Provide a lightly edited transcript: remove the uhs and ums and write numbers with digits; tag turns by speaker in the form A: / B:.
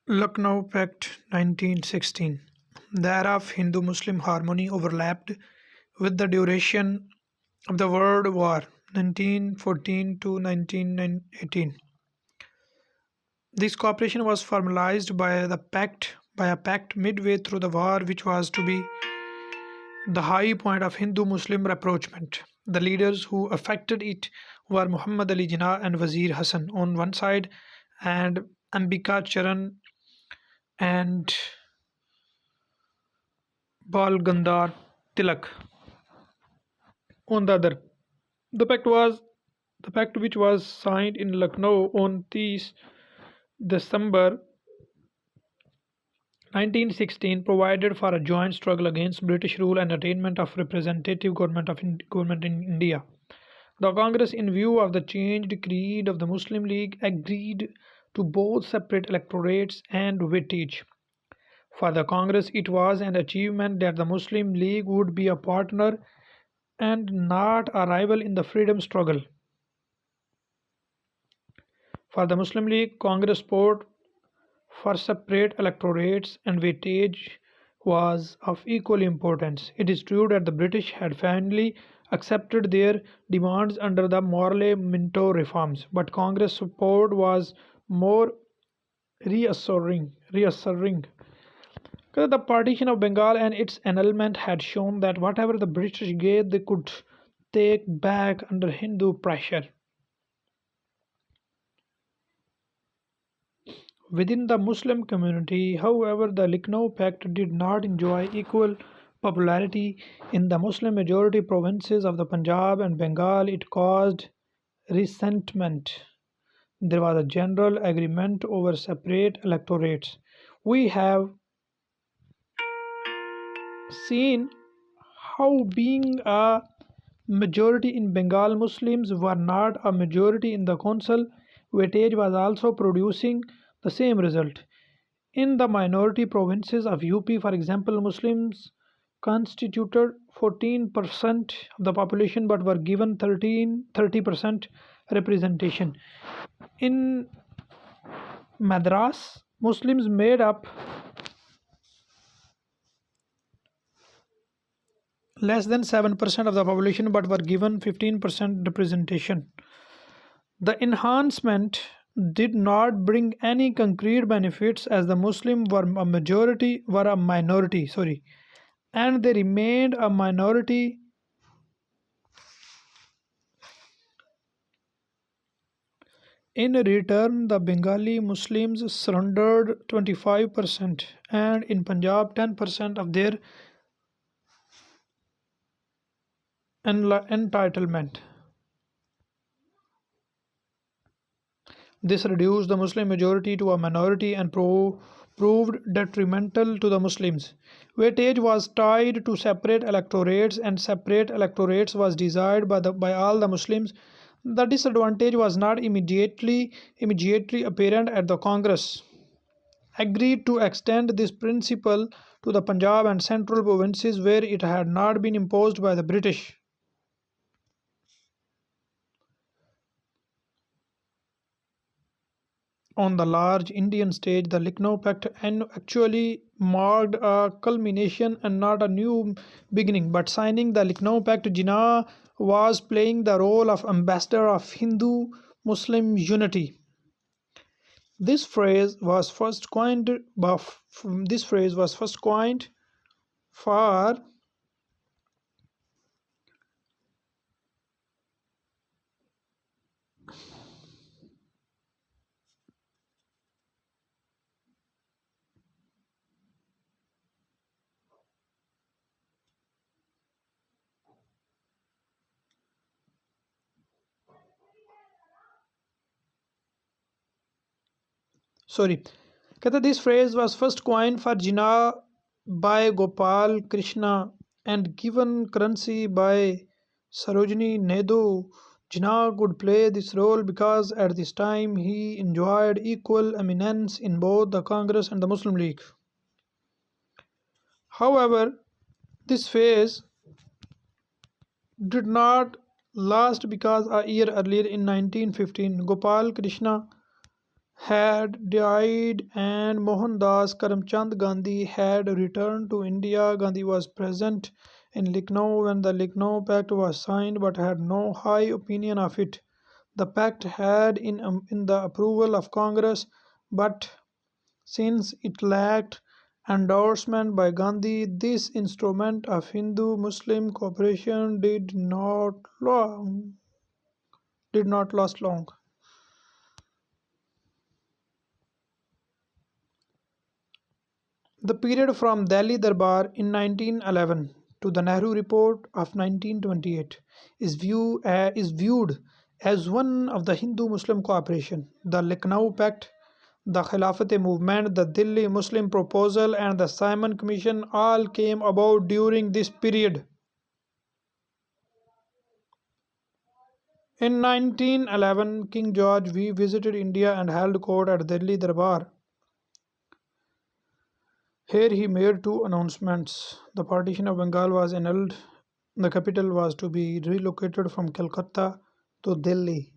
A: Lucknow Pact 1916. The era of Hindu Muslim harmony overlapped with the duration of the World War 1914 to 1918. This cooperation was formalized by a pact midway through the war, which was to be the high point of Hindu Muslim rapprochement. The leaders who effected it were Muhammad Ali Jinnah and Wazir Hassan on one side, and Ambika Charan and Bal Gandhar Tilak on the other. The pact was the pact which was signed in Lucknow on 30 December 1916 provided for a joint struggle against British rule and attainment of representative government in India. The Congress, in view of the changed creed of the Muslim League, agreed to both separate electorates and weightage. For the Congress, it was an achievement that the Muslim League would be a partner and not a rival in the freedom struggle. For the Muslim League, Congress support for separate electorates and weightage was of equal importance. It is true that the British had finally accepted their demands under the Morley Minto reforms, but Congress support was more reassuring. Because the partition of Bengal and its annulment had shown that whatever the British gave, they could take back under Hindu pressure. Within the Muslim community, however, the Lucknow Pact did not enjoy equal popularity in the Muslim majority provinces of the Punjab and Bengal. It caused resentment. There was a general agreement over separate electorates. We have seen how being a majority in Bengal, Muslims were not a majority in the council. Weightage was also producing the same result. In the minority provinces of UP, for example, Muslims constituted 14% of the population but were given 30% representation. In Madras, Muslims made up less than 7% of the population but were given 15% representation. The enhancement did not bring any concrete benefits as the Muslims were a minority, and they remained a minority. In return, the Bengali Muslims surrendered 25% and in Punjab 10% of their entitlement. This reduced the Muslim majority to a minority and proved detrimental to the Muslims. Weightage was tied to separate electorates, and separate electorates was desired by all the Muslims. The disadvantage was not immediately apparent at the Congress. Agreed to extend this principle to the Punjab and central provinces where it had not been imposed by the British. On the large Indian stage, the Lucknow Pact actually marked a culmination and not a new beginning. But signing the Lucknow Pact, Jinnah was playing the role of ambassador of Hindu Muslim unity. This phrase was first coined for sorry. This phrase was first coined for Jinnah by Gopal Krishna and given currency by Sarojini Naidu. Jinnah could play this role because at this time he enjoyed equal eminence in both the Congress and the Muslim League. However, this phase did not last because a year earlier in 1915, Gopal Krishna had died and Mohandas Karamchand Gandhi had returned to India. Gandhi was present in Lucknow when the Lucknow Pact was signed but had no high opinion of it. The pact had in the approval of Congress, but since it lacked endorsement by Gandhi, this instrument of Hindu-Muslim cooperation did not last long. The period from Delhi Darbar in 1911 to the Nehru Report of 1928 is viewed as one of the Hindu-Muslim cooperation. The Lucknow Pact, the Khilafat movement, the Delhi Muslim proposal, and the Simon Commission all came about during this period. In 1911, King George V visited India and held court at Delhi Darbar. Here he made two announcements. The partition of Bengal was annulled. The capital was to be relocated from Calcutta to Delhi.